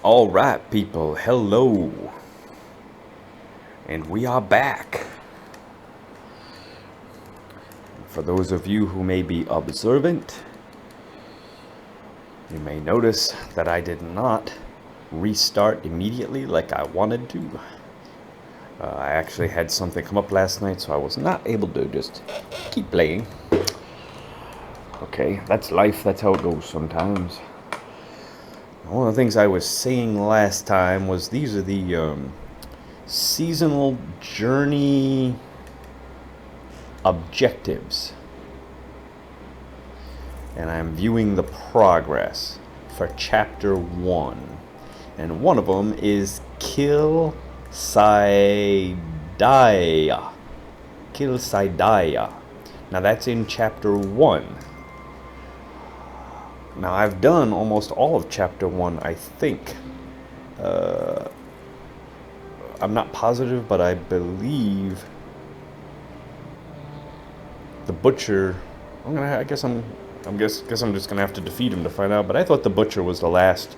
Alright, people, hello. And we are back. For those of you who may be observant, you may notice that I did not restart immediately like I wanted to. I actually had something come up last night, so I was not able to just keep playing. Okay, that's life, that's how it goes sometimes. One of the things I was saying last time was these are the seasonal journey objectives. And I'm viewing the progress for chapter 1. And one of them is Kill Saidaya. Kill Saidaya. Now that's in chapter 1. Now I've done almost all of chapter 1, I think. I'm not positive, but I believe the butcher. I guess I'm just gonna have to defeat him to find out. But I thought the butcher was the last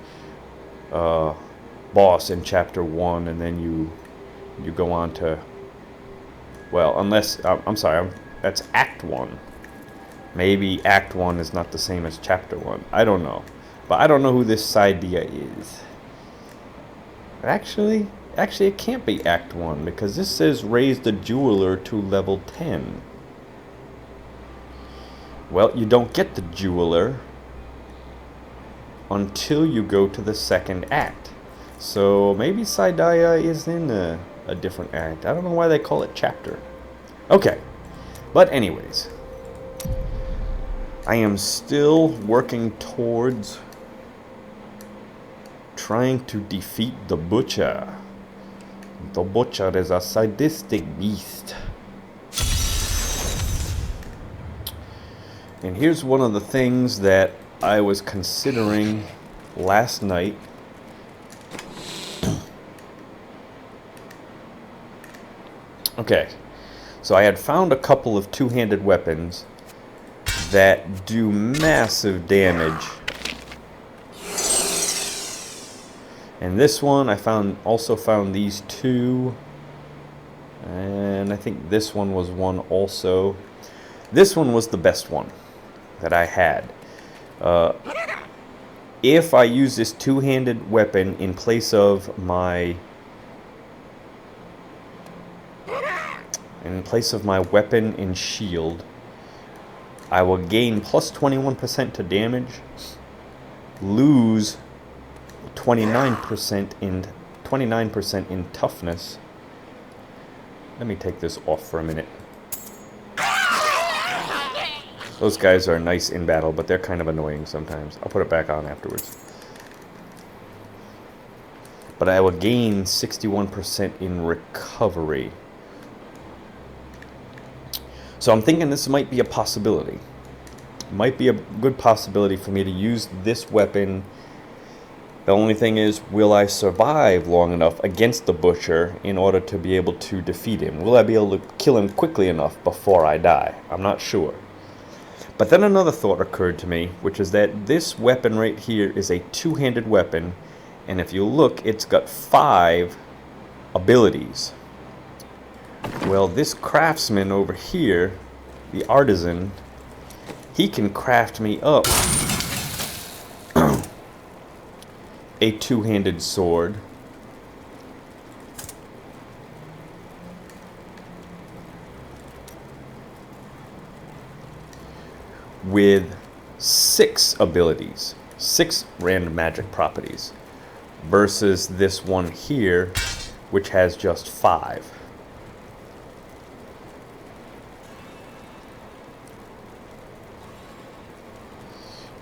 boss in chapter 1, and then you go on to. Well, unless I'm sorry, that's Act 1. Maybe Act 1 is not the same as chapter 1. I don't know, but I don't know who this Saidia is. Actually, it can't be Act 1 because this says raise the jeweler to level 10. Well, you don't get the jeweler until you go to the second act. So maybe Saidaya is in a different act. I don't know why they call it chapter. Okay, but anyways, I am still working towards trying to defeat the butcher. The butcher is a sadistic beast. And here's one of the things that I was considering last night. Okay, so I had found a couple of two-handed weapons that do massive damage. And this one, I also found these two. And I think this one was one also. This one was the best one that I had. If I use this two-handed weapon in place of my weapon and shield, I will gain plus 21% to damage, lose 29% in toughness. Let me take this off for a minute. Those guys are nice in battle, but they're kind of annoying sometimes. I'll put it back on afterwards. But I will gain 61% in recovery. So I'm thinking this might be a possibility. It might be a good possibility for me to use this weapon. The only thing is, will I survive long enough against the butcher in order to be able to defeat him? Will I be able to kill him quickly enough before I die? I'm not sure. But then another thought occurred to me, which is that this weapon right here is a two-handed weapon, and if you look, it's got 5 abilities. Well, this craftsman over here, the artisan, he can craft me up a two-handed sword with 6 abilities, 6 random magic properties, versus this one here, which has just 5.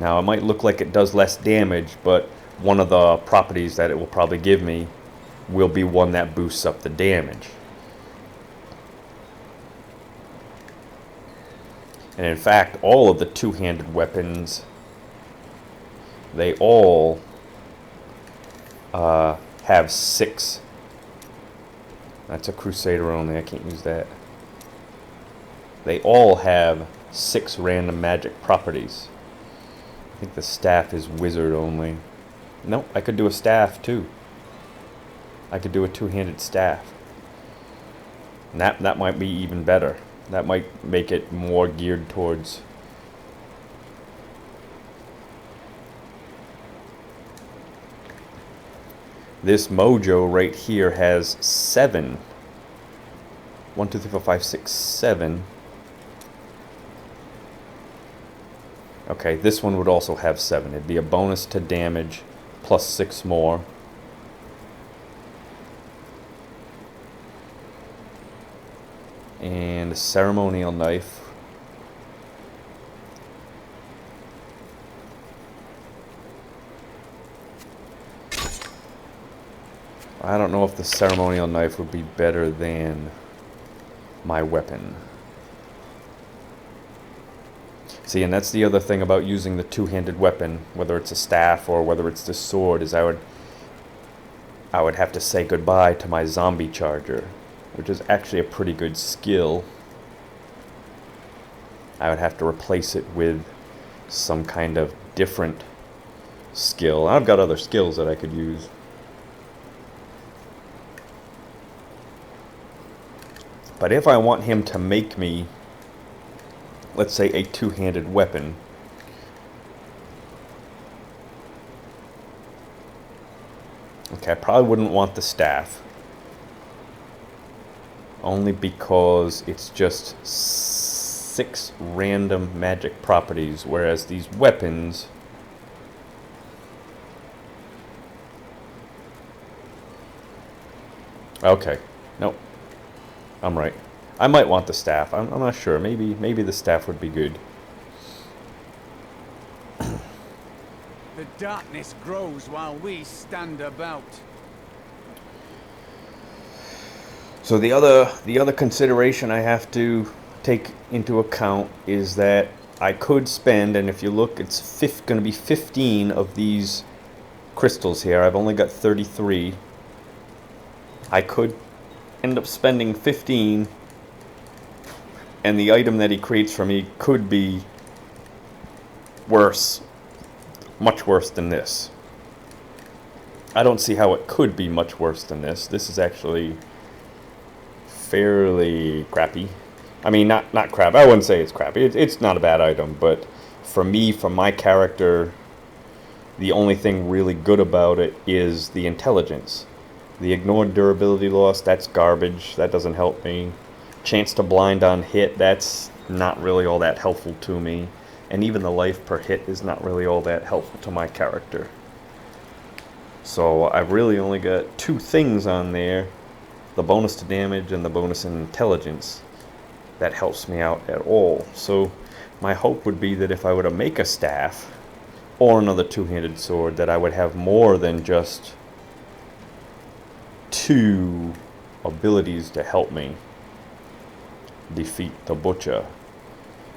Now, it might look like it does less damage, but one of the properties that it will probably give me will be one that boosts up the damage. And in fact, all of the two-handed weapons, they all have 6. That's a Crusader only, I can't use that. They all have 6 random magic properties. I think the staff is wizard only. No, I could do a staff too. I could do a two-handed staff. And that might be even better. That might make it more geared towards... This mojo right here has 7. 1, 2, 3, 4, 5, 6, 7. Okay, this one would also have 7. It'd be a bonus to damage plus 6 more. And a ceremonial knife. I don't know if the ceremonial knife would be better than my weapon. See, and that's the other thing about using the two-handed weapon, whether it's a staff or whether it's the sword, is I would have to say goodbye to my zombie charger, which is actually a pretty good skill. I would have to replace it with some kind of different skill. I've got other skills that I could use. But if I want him to make me, let's say, a two-handed weapon, okay, I probably wouldn't want the staff. Only because it's just 6 random magic properties, whereas these weapons... Okay, nope. I'm right. I might want the staff. I'm not sure. Maybe the staff would be good. The darkness grows while we stand about. So the other consideration I have to take into account is that I could spend, and if you look, it's going to be 15 of these crystals here. I've only got 33. I could end up spending 15, and the item that he creates for me could be worse, much worse than this. I don't see how it could be much worse than this. This is actually fairly crappy. I mean, not crap. I wouldn't say it's crappy. It's not a bad item, but for me, for my character, the only thing really good about it is the intelligence. The ignored durability loss, that's garbage. That doesn't help me. Chance to blind on hit, that's not really all that helpful to me. And even the life per hit is not really all that helpful to my character. So I've really only got 2 things on there. The bonus to damage and the bonus in intelligence. That helps me out at all. So my hope would be that if I were to make a staff or another two-handed sword, that I would have more than just 2 abilities to help me defeat the butcher.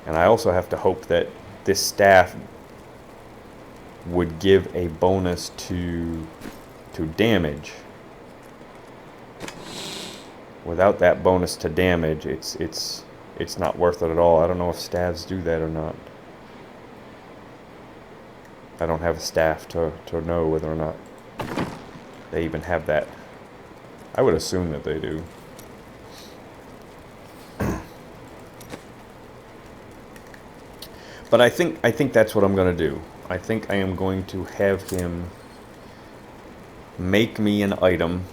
And I also have to hope that this staff would give a bonus to damage. Without that bonus to damage, it's not worth it at all. I don't know if staves do that or not. I don't have a staff to know whether or not they even have that. I would assume that they do. But I think that's what I'm going to do. I think I am going to have him make me an item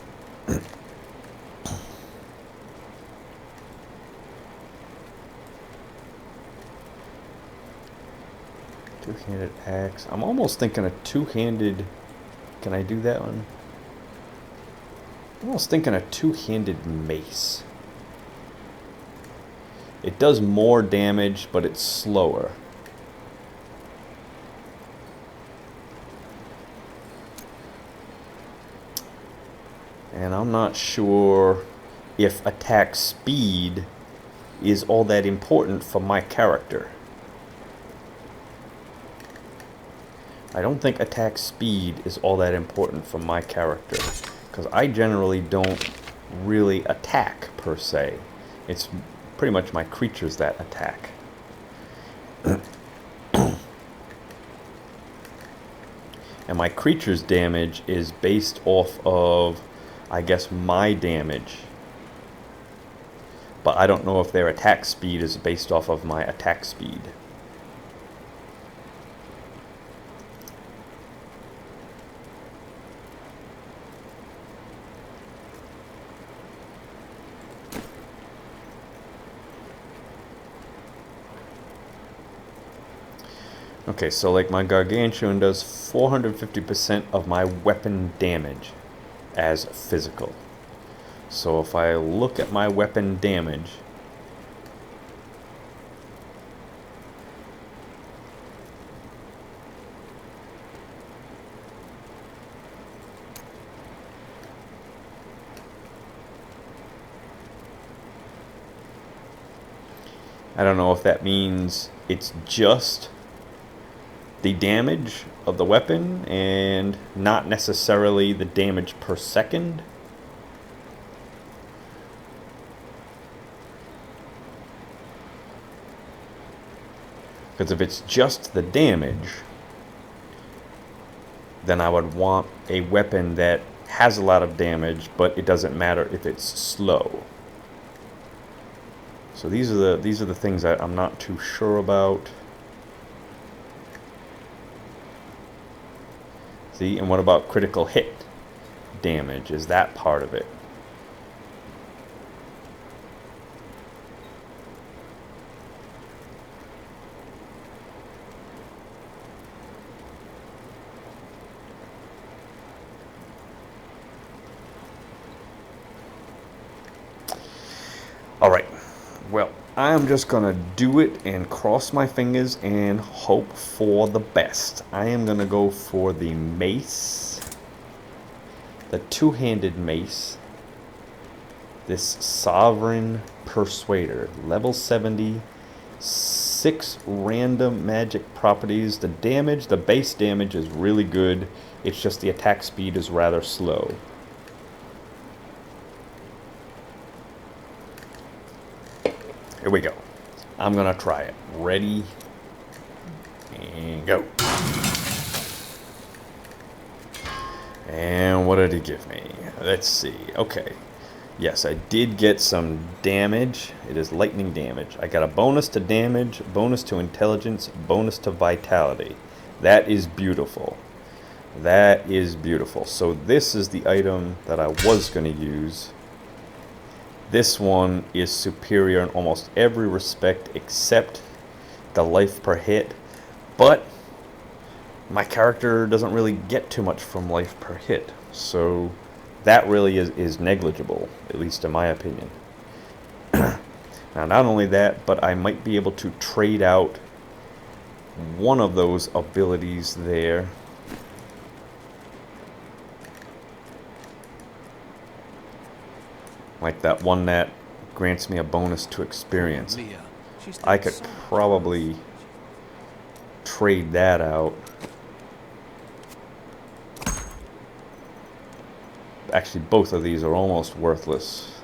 two-handed axe. I'm almost thinking a two-handed... Can I do that one? I'm almost thinking a two-handed mace. It does more damage, but it's slower. And I'm not sure if attack speed is all that important for my character. I don't think attack speed is all that important for my character, because I generally don't really attack per se. It's pretty much my creatures that attack. And my creature's damage is based off of, I guess, my damage. But I don't know if their attack speed is based off of my attack speed. Okay, so like my Gargantuan does 450% of my weapon damage as physical. So if I look at my weapon damage, I don't know if that means it's just the damage of the weapon and not necessarily the damage per second. Because if it's just the damage, then I would want a weapon that has a lot of damage, but it doesn't matter if it's slow. So these are the things that I'm not too sure about. See, and what about critical hit damage? Is that part of it? All right. Well, I'm just gonna do it and cross my fingers and hope for the best. I am gonna go for the mace, the two-handed mace, this Sovereign Persuader, level 70, 6 random magic properties. The damage, the base damage is really good. It's just the attack speed is rather slow. Here we go. I'm gonna try it. Ready, and go. And what did he give me? Let's see. Okay. Yes, I did get some damage. It is lightning damage. I got a bonus to damage, bonus to intelligence, bonus to vitality. That is beautiful. That is beautiful. So this is the item that I was going to use. This one is superior in almost every respect except the life per hit. But my character doesn't really get too much from life per hit. So that really is negligible, at least in my opinion. Now, not only that, but I might be able to trade out one of those abilities there. Like that one that grants me a bonus to experience. I could probably trade that out. Actually, both of these are almost worthless.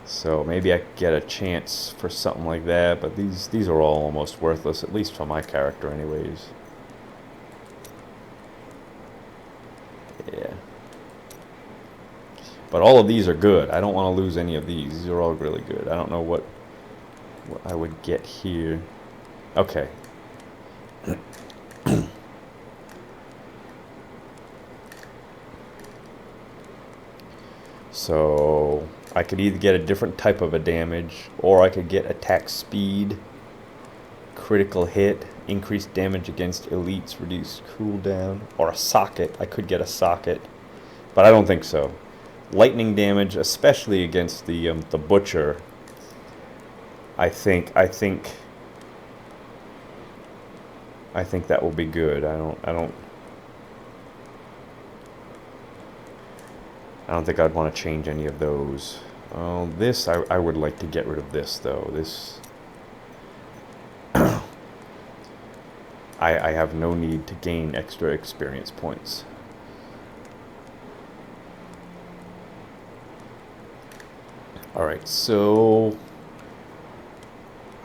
So maybe I could get a chance for something like that, but these are all almost worthless, at least for my character anyways. Yeah. But all of these are good. I don't want to lose any of these. These are all really good. I don't know what I would get here. Okay. So I could either get a different type of a damage, or I could get attack speed, critical hit, increased damage against elites, reduced cooldown, or a socket. I could get a socket, but I don't think so. Lightning damage, especially against the butcher. I think that will be good. I don't think I'd want to change any of those. This I would like to get rid of this though. This I have no need to gain extra experience points. Alright, so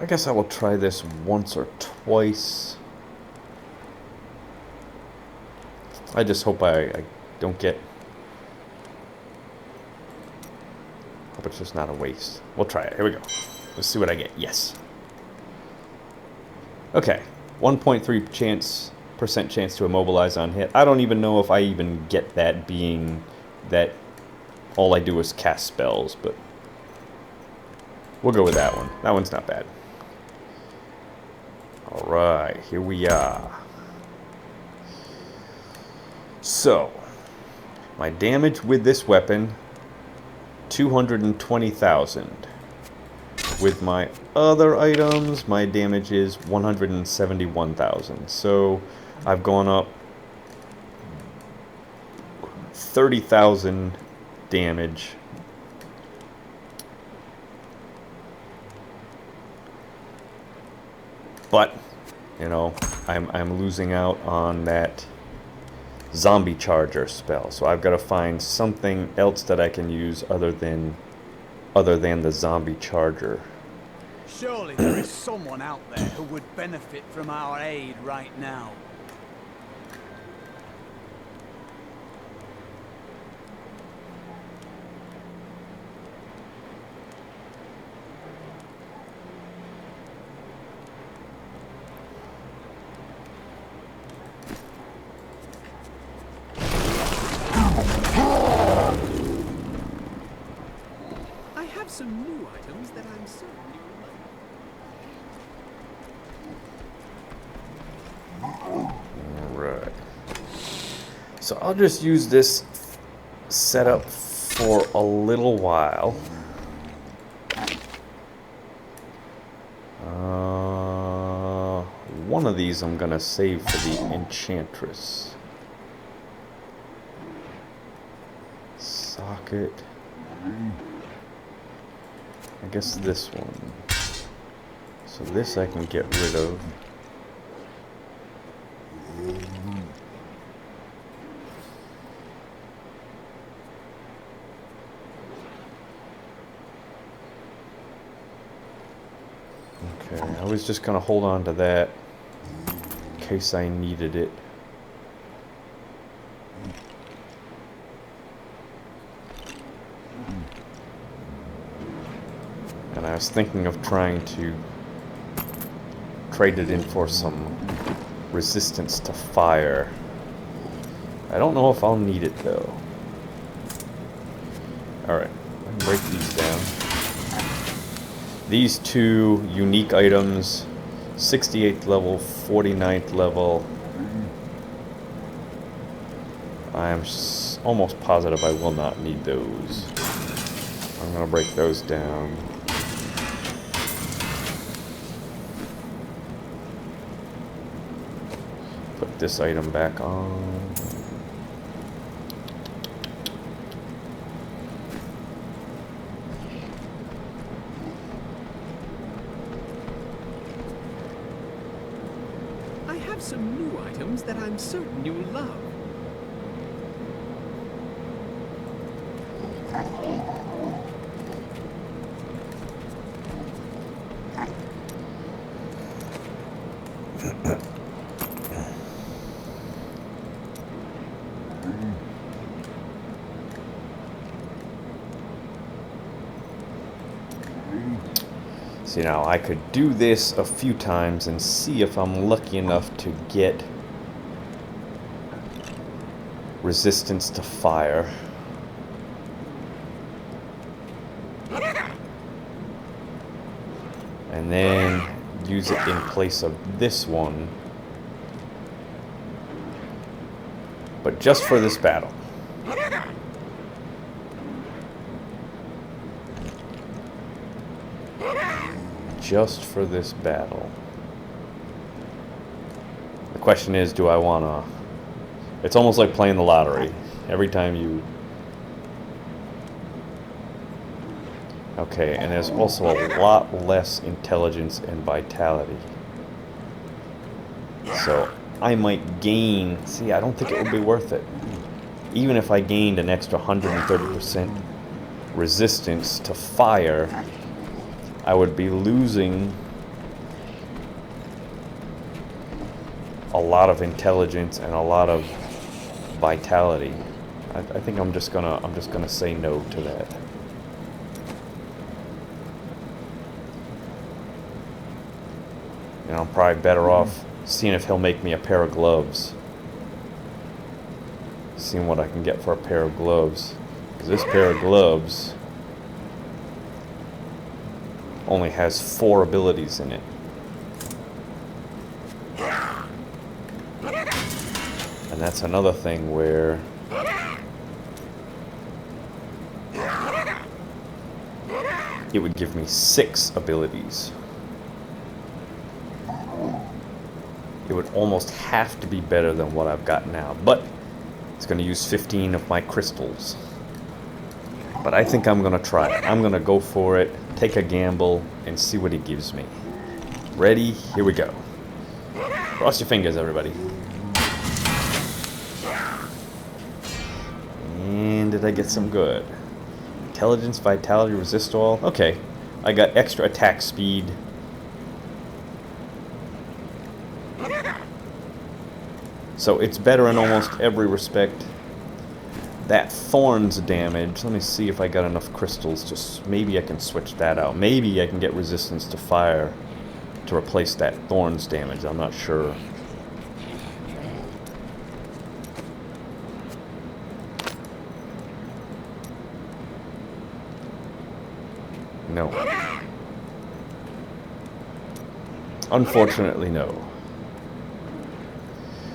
I guess I will try this once or twice. I just hope I don't get... Hope it's just not a waste. We'll try it. Here we go. Let's see what I get. Yes. Okay. 1.3% chance to immobilize on hit. I don't even know if I even get that, being that all I do is cast spells, but we'll go with that one. That one's not bad. Alright, here we are. So, my damage with this weapon, 220,000. With my other items, my damage is 171,000. So, I've gone up 30,000 damage. But, you know, I'm losing out on that zombie charger spell. So I've got to find something else that I can use other than the zombie charger. Surely there is someone out there who would benefit from our aid right now. I have some new items that I'm certain you will like. Alright. So I'll just use this setup for a little while. One of these I'm gonna save for the Enchantress. Socket. I guess this one. So this I can get rid of. Okay, I was just gonna hold on to that in case I needed it. And I was thinking of trying to trade it in for some resistance to fire. I don't know if I'll need it though. Alright, let me break these down. These two unique items, 68th level, 49th level. I'm almost positive I will not need those. I'm gonna break those down. Put this item back on. I have some new items that I'm certain you'll love. See, now I could do this a few times and see if I'm lucky enough to get resistance to fire. And then use it in place of this one. But just for this battle. Just for this battle. The question is, do I want to... It's almost like playing the lottery. Every time you... Okay, and there's also a lot less intelligence and vitality. So, I might gain... See, I don't think it would be worth it. Even if I gained an extra 130% resistance to fire, I would be losing a lot of intelligence and a lot of vitality. I think I'm just gonna say no to that. You know, I'm probably better off seeing if he'll make me a pair of gloves. Seeing what I can get for a pair of gloves. Because this pair of gloves only has 4 abilities in it. And that's another thing where it would give me 6 abilities. It would almost have to be better than what I've got now. But it's going to use 15 of my crystals. But I think I'm going to try it. I'm going to go for it, take a gamble, and see what he gives me. Ready? Here we go. Cross your fingers, everybody. And did I get some good? Intelligence, vitality, resist all. Okay. I got extra attack speed. So it's better in almost every respect. That thorns damage. Let me see if I got enough crystals. Just maybe I can switch that out. Maybe I can get resistance to fire to replace that thorns damage. I'm not sure. No. Unfortunately, no.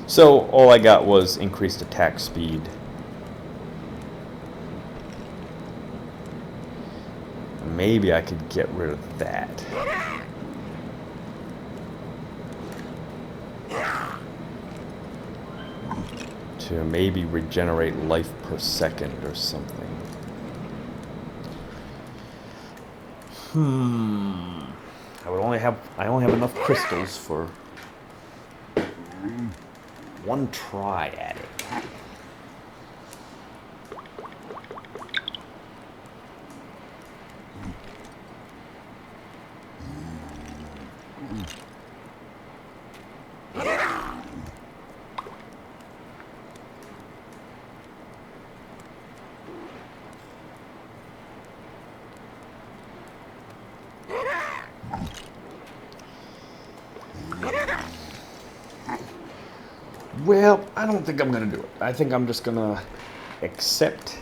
So all I got was increased attack speed. Maybe I could get rid of that. To maybe regenerate life per second or something. I only have enough crystals for one try at it. Well, I don't think I'm going to do it. I think I'm just going to accept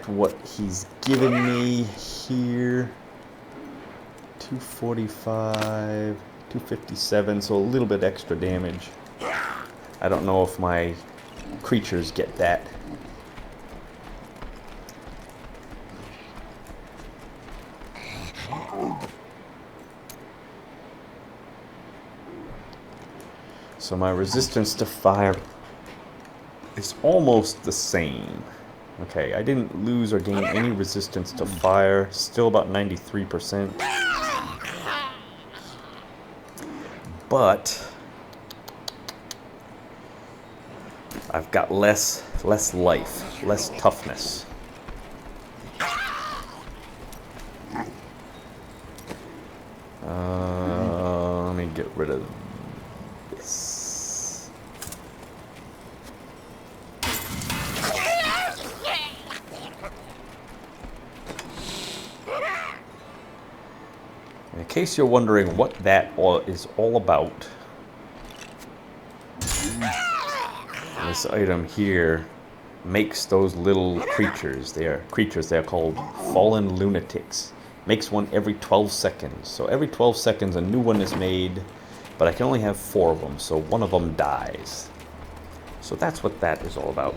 what he's given me here. 245, 257, so a little bit extra damage. I don't know if my creatures get that. So my resistance to fire is almost the same. Okay, I didn't lose or gain any resistance to fire. Still about 93%. But I've got less life, less toughness. Let me get rid of this. In case you're wondering what that is all about, this item here makes those little creatures. They're called fallen lunatics. Makes one every 12 seconds. So every 12 seconds a new one is made, but I can only have 4 of them, so one of them dies. So that's what that is all about.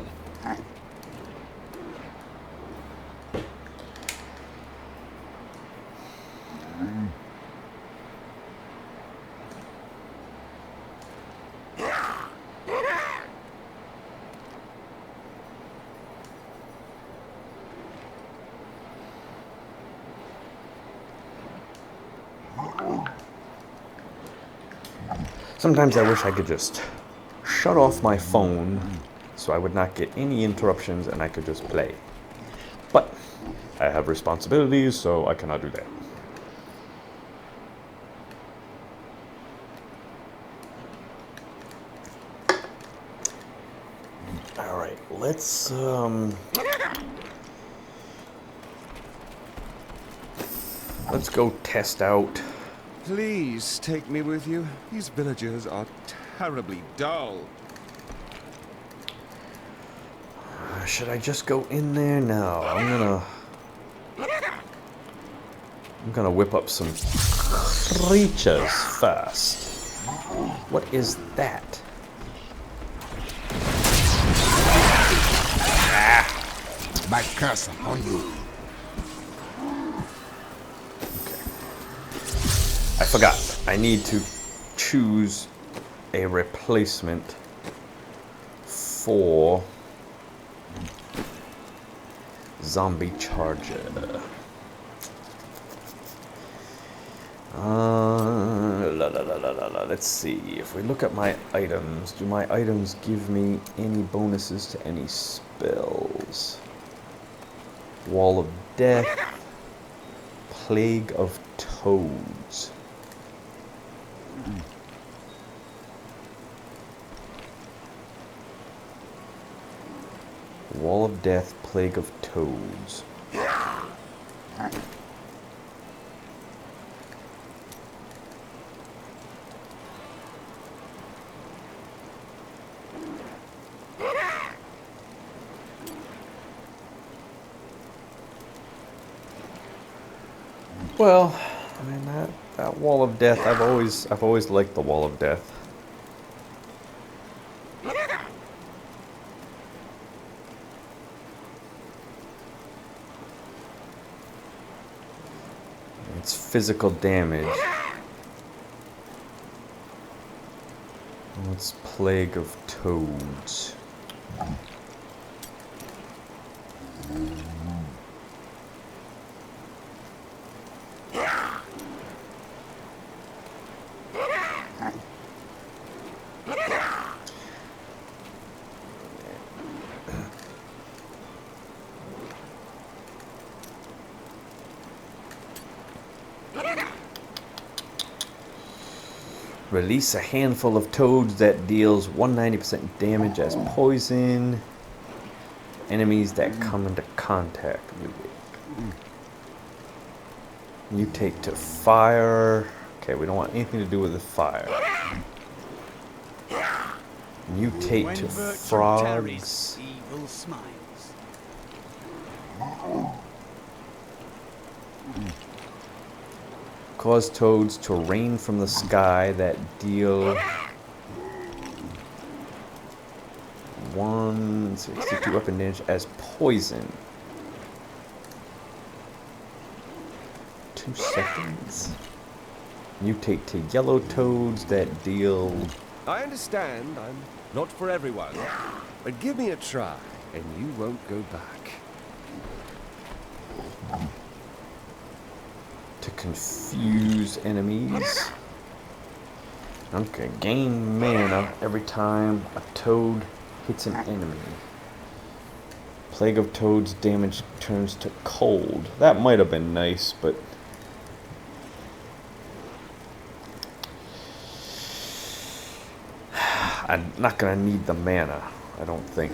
Sometimes I wish I could just shut off my phone so I would not get any interruptions and I could just play. But I have responsibilities, so I cannot do that. let's go test out. Please take me with you. These villagers are terribly dull. Should I just go in there? No, I'm gonna whip up some creatures first. What is that? My curse upon you. Okay. I forgot. I need to choose a replacement for zombie charger. Let's see. If we look at my items, do my items give me any bonuses to any spells? Wall of Death, Plague of Toads. Wall of Death, Plague of Toads. Well, I mean that Wall of Death, I've always liked the Wall of Death. It's physical damage. What's Plague of Toads? Release a handful of toads that deals 190% damage as poison. Enemies that come into contact with it. Mutate to fire. Okay, we don't want anything to do with the fire. Mutate When to virtue frogs. tarries, evil smiles. Cause toads to rain from the sky that deal 162 weapon damage as poison. 2 seconds. Mutate to yellow toads that deal. I understand I'm not for everyone, but give me a try and you won't go back. To confuse enemies. Okay, gain mana every time a toad hits an enemy. Plague of Toads damage turns to cold. That might have been nice, but I'm not gonna need the mana, I don't think.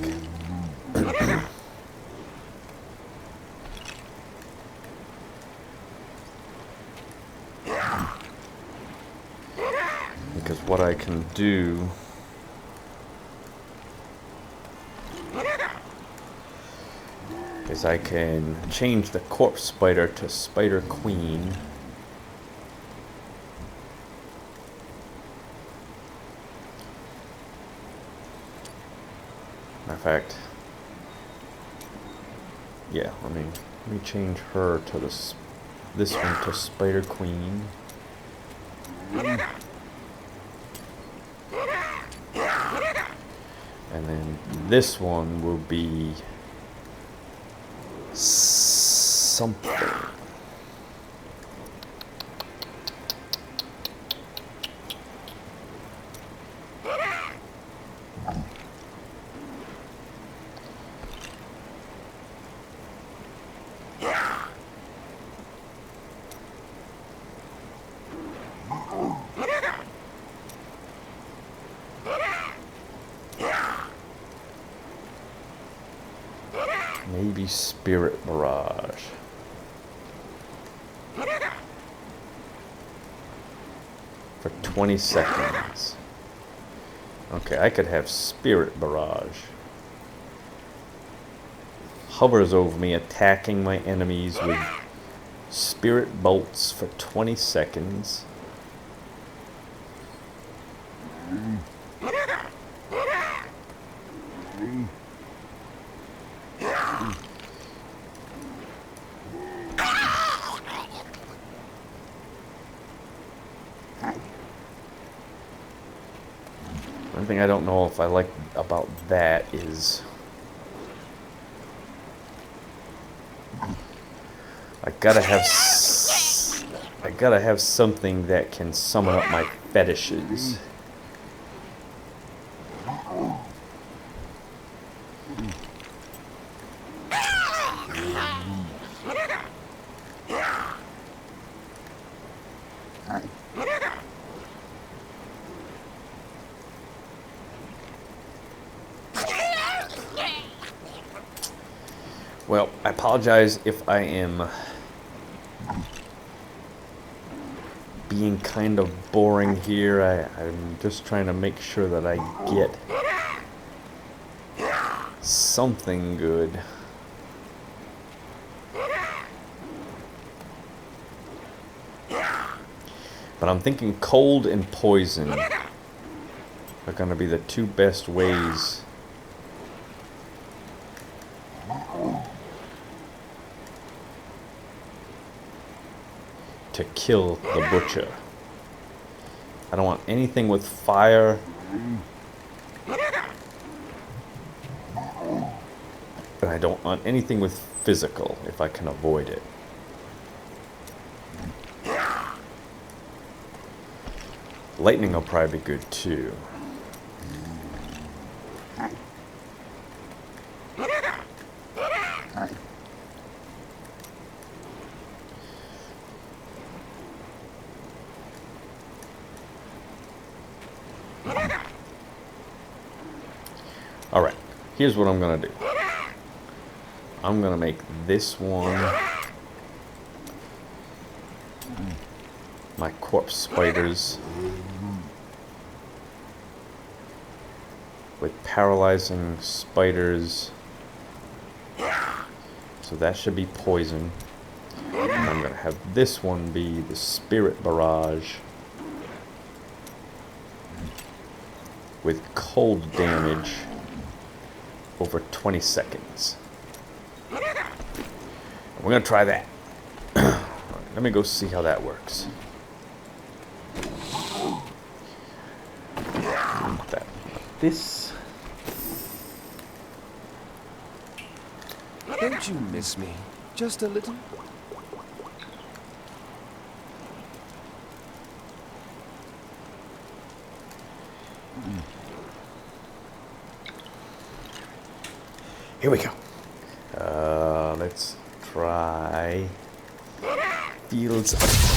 Because what I can do is I can change the corpse spider to Spider Queen. Matter of fact, yeah, let me change her to this one to Spider Queen. And then this one will be something. Spirit Barrage. For 20 seconds. Okay, I could have Spirit Barrage. Hovers over me, attacking my enemies with Spirit Bolts for 20 seconds. One thing I don't know if I like about that is I gotta have something that can summon up my fetishes. Well, I apologize if I am being kind of boring here. I'm just trying to make sure that I get something good. But I'm thinking cold and poison are going to be the two best ways to kill the butcher. I don't want anything with fire. And I don't want anything with physical if I can avoid it. Lightning will probably be good too. Alright, here's what I'm going to do. I'm going to make this one my corpse spiders with paralyzing spiders. So that should be poison. And I'm going to have this one be the Spirit Barrage with cold damage over 20 seconds. We're going to try that. Let me go see how that works. That, this. Don't you miss me? Just a little? Here we go. Let's try Fields of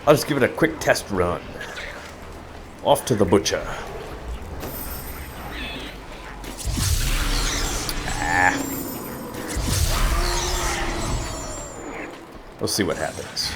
I'll just give it a quick test run. Off to the butcher. We'll see what happens.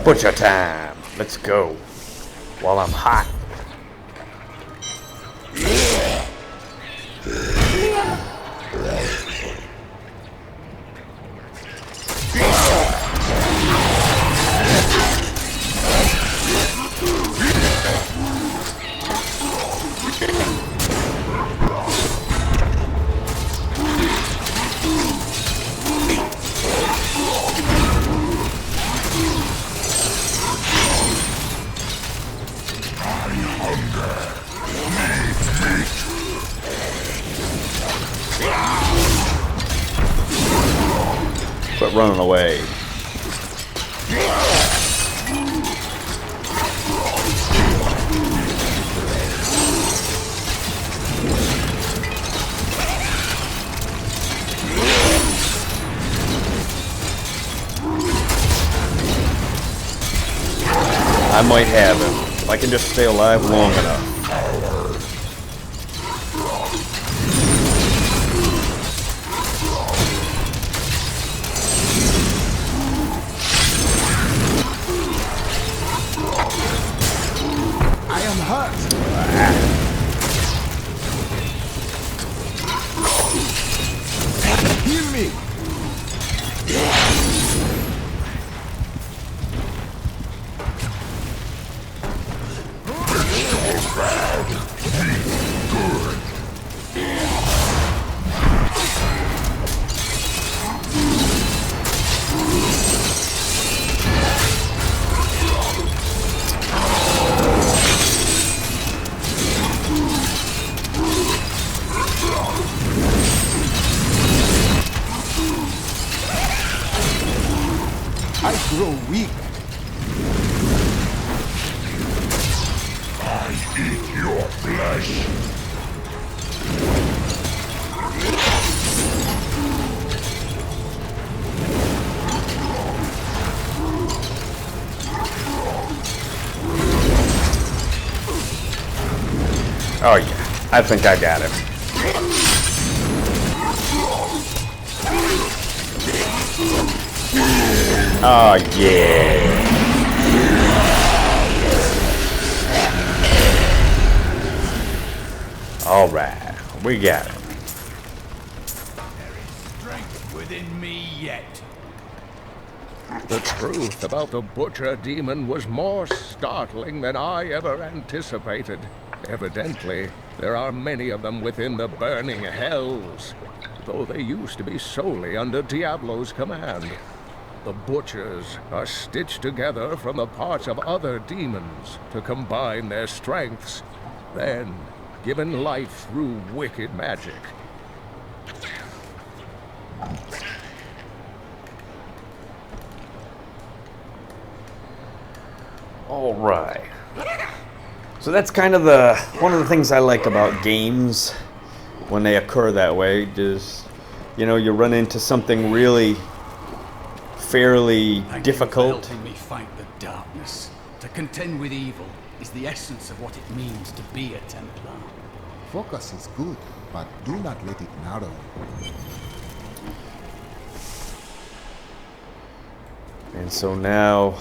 Butcher time. Let's go. While I'm hot. Quit running away. I might have him if I can just stay alive long enough. I am hurt. Heal me. I grow weak. I eat your flesh. Oh yeah, I think I got him. Oh yeah. All right, we got it. Strength within me yet. The truth about the Butcher Demon was more startling than I ever anticipated. Evidently, there are many of them within the burning hells, though they used to be solely under Diablo's command. The Butchers are stitched together from the parts of other demons to combine their strengths, then given life through wicked magic. All right. So that's kind of one of the things I like about games when they occur that way. Just, you know, you run into something really fairly Thank difficult. you for helping me fight the darkness. To contend with evil is the essence of what it means to be a Templar. Focus is good, but do not let it narrow. And so now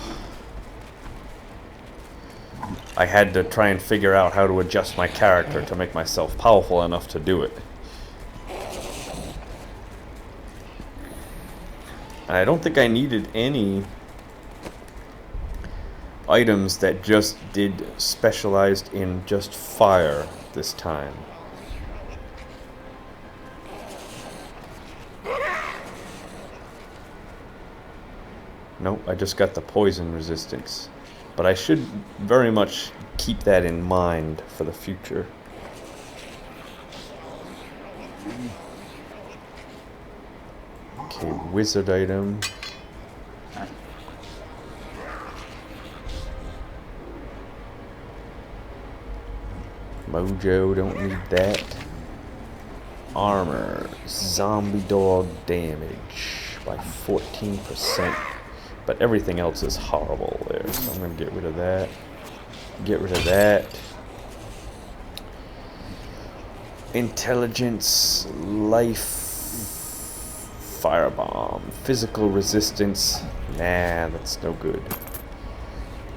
I had to try and figure out how to adjust my character to make myself powerful enough to do it. I don't think I needed any items that just did specialized in just fire this time. Nope, I just got the poison resistance. But I should very much keep that in mind for the future. Okay, wizard item. Mojo, don't need that. Armor, zombie dog damage by 14%. But everything else is horrible there, so I'm going to get rid of that. Get rid of that. Intelligence, life, firebomb, physical resistance. Nah, that's no good.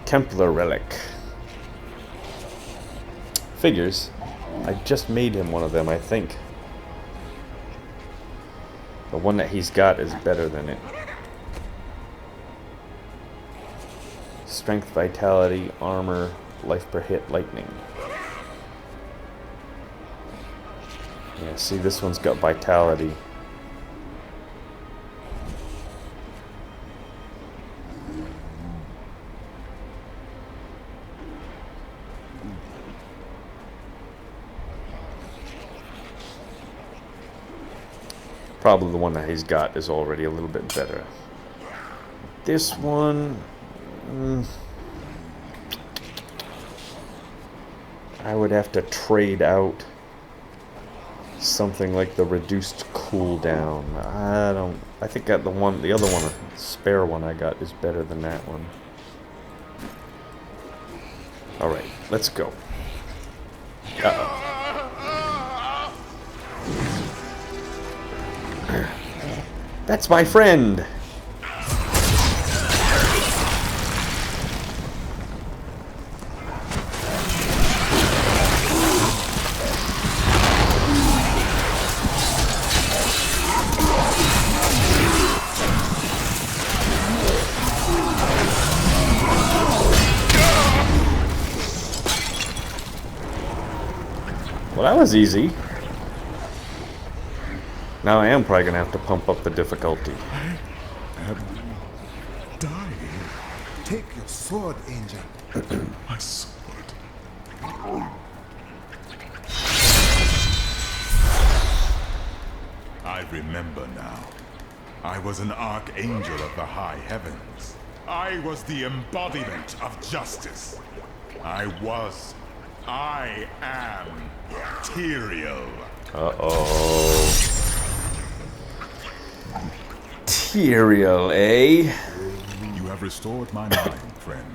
Templar relic. Figures. I just made him one of them, I think. The one that he's got is better than it. Strength, vitality, armor, life per hit, lightning. Yeah, see, this one's got vitality. Probably the one that he's got is already a little bit better. This one... I would have to trade out something like the reduced cooldown. I think that the other one, the spare one I got is better than that one. Alright, let's go. Uh-oh. That's my friend! Well, that was easy. Now I am probably going to have to pump up the difficulty. Dying. Take your sword, Angel. My sword. I remember now. I was an archangel of the high heavens. I was the embodiment of justice. I am Tyrael. Uh-oh. Tyrael, eh? You have restored my mind, friend.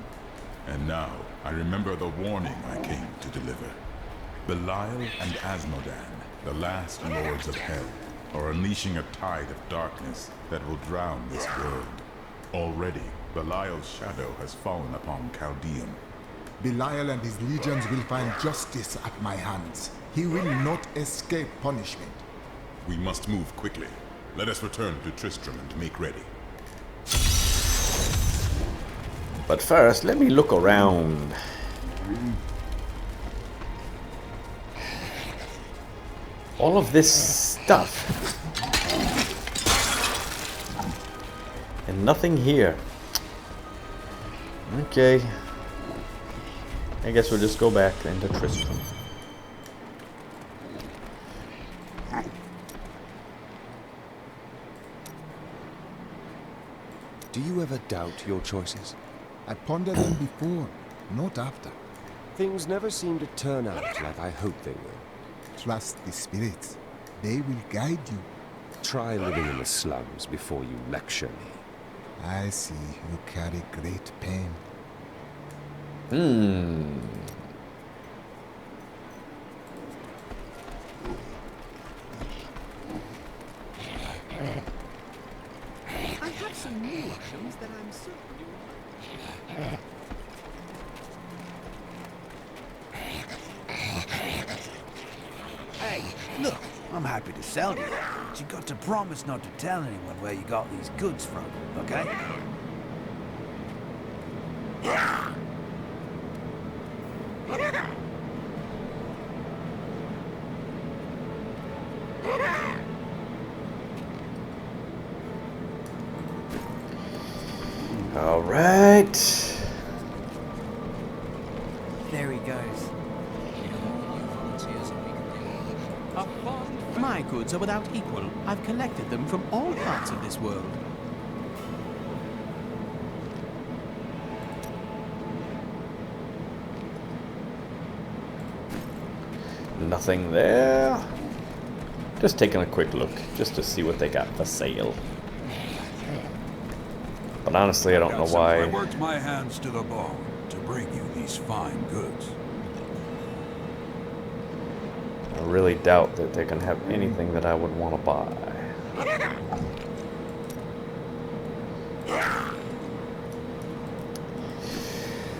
And now I remember the warning I came to deliver. Belial and Asmodan, the last lords of hell, are unleashing a tide of darkness that will drown this world. Already, Belial's shadow has fallen upon Chaldean. Belial and his legions will find justice at my hands. He will not escape punishment. We must move quickly. Let us return to Tristram and make ready. But first, let me look around. All of this stuff. And nothing here. Okay. I guess we'll just go back then to Tristram. Do you ever doubt your choices? I pondered them before, not after. Things never seem to turn out like I hoped they would. Trust the spirits. They will guide you. Try living in the slums before you lecture me. I see you carry great pain. I have some new items that I'm certain you will like. Hey, look, I'm happy to sell you, but you got to promise not to tell anyone where you got these goods from, okay? All right. There he goes. My goods are without equal. I've collected them from all parts of this world. Nothing there. Just taking a quick look, just to see what they got for sale. But honestly, I don't know I why. worked my hands to the bone to bring you these fine goods. I really doubt that they're gonna have anything that I would want to buy.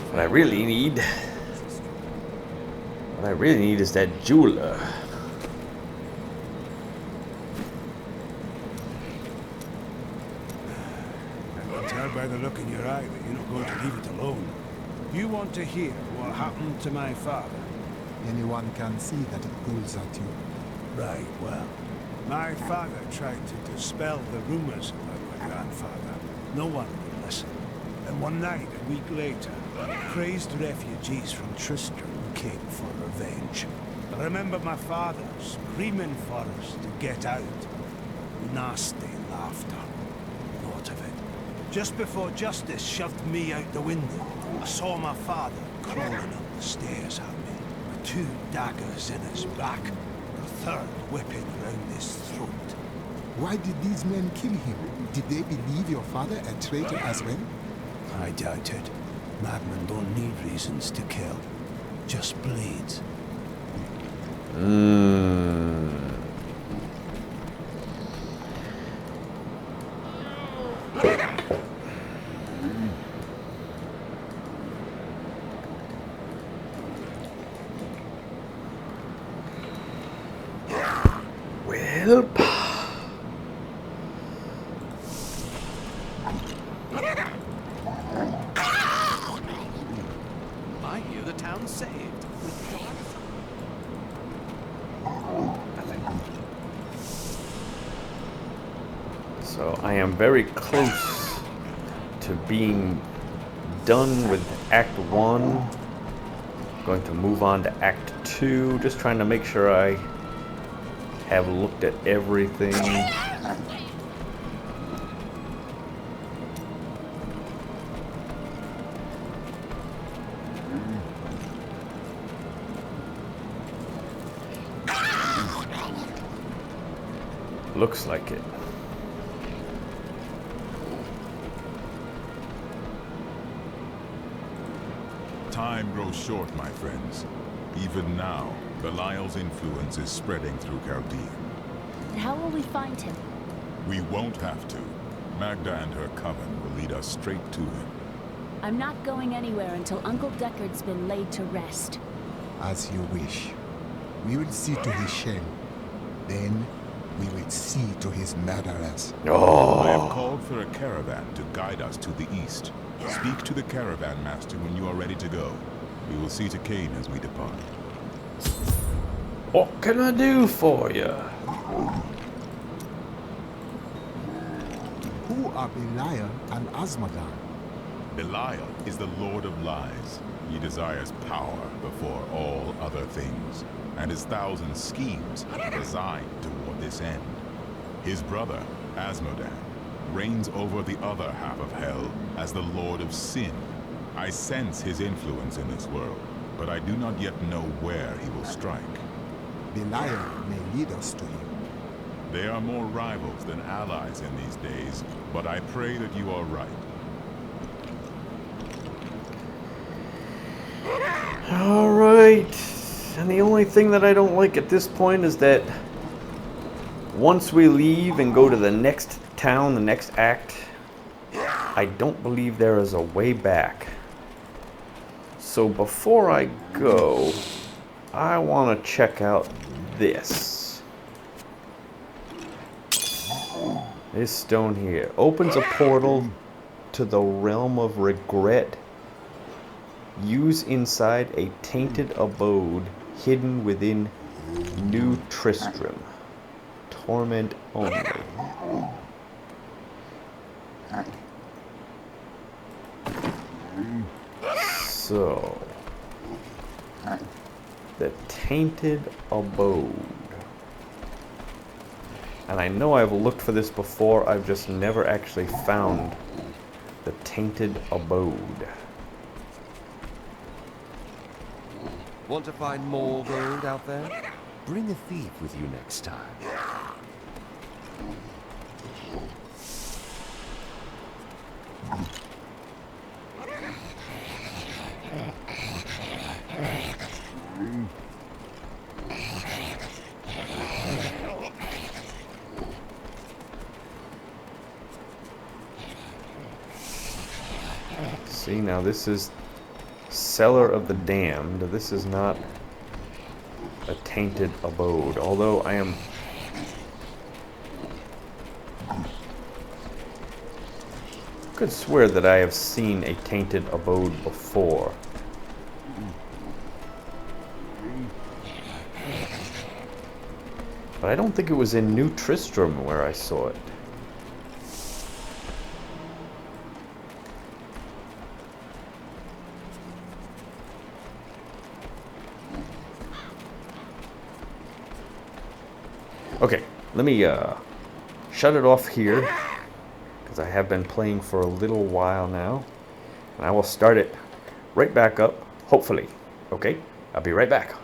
What I really need is that jeweler. I can tell by the look in your eye that you're not going to leave it alone. You want to hear what happened to my father? Anyone can see that it pulls at you. Right, well, my father tried to dispel the rumors about my grandfather. No one would listen. And one night, a week later, crazed refugees from Tristram came for revenge. I remember my father screaming for us to get out. Nasty laughter. Thought of it. Just before justice shoved me out the window, I saw my father crawling up the stairs at me, with 2 daggers in his back, a third whipping round his throat. Why did these men kill him? Did they believe your father a traitor as well? I doubt it. Madmen don't need reasons to kill. Just blades. Well, I hear the town's saved. so I am very close to being done with Act 1. Going to move on to Act 2. Just trying to make sure I have looked at everything. Looks like it. Time grows short, my friends. Even now, Belial's influence is spreading through Chaldea. How will we find him? We won't have to. Magda and her coven will lead us straight to him. I'm not going anywhere until Uncle Deckard's been laid to rest. As you wish. We will see to his shame. Then we will see to his murderers. I have called for a caravan to guide us to the east. Speak to the caravan master when you are ready to go. We will see to Cain as we depart. What can I do for you? Who are Belial and Asmodan? Belial is the Lord of Lies. He desires power before all other things, and his 1,000 schemes are designed toward this end. His brother, Asmodan, reigns over the other half of Hell as the Lord of Sin. I sense his influence in this world, but I do not yet know where he will strike. Belial may lead us to him. They are more rivals than allies in these days, but I pray that you are right. Alright. And the only thing that I don't like at this point is that once we leave and go to the next town, the next act, I don't believe there is a way back. So before I go, I want to check out this. This stone here opens a portal to the realm of regret. Use inside a tainted abode hidden within New Tristram. Torment only. So, the tainted abode. And I know I've looked for this before, I've just never actually found the tainted abode. Want to find more gold out there? Bring a thief with you next time. See, now this is Cellar of the Damned. This is not a tainted abode, although I am... could swear that I have seen a tainted abode before. But I don't think it was in New Tristram where I saw it. Okay, let me shut it off here, because I have been playing for a little while now, and I will start it right back up, hopefully. Okay, I'll be right back.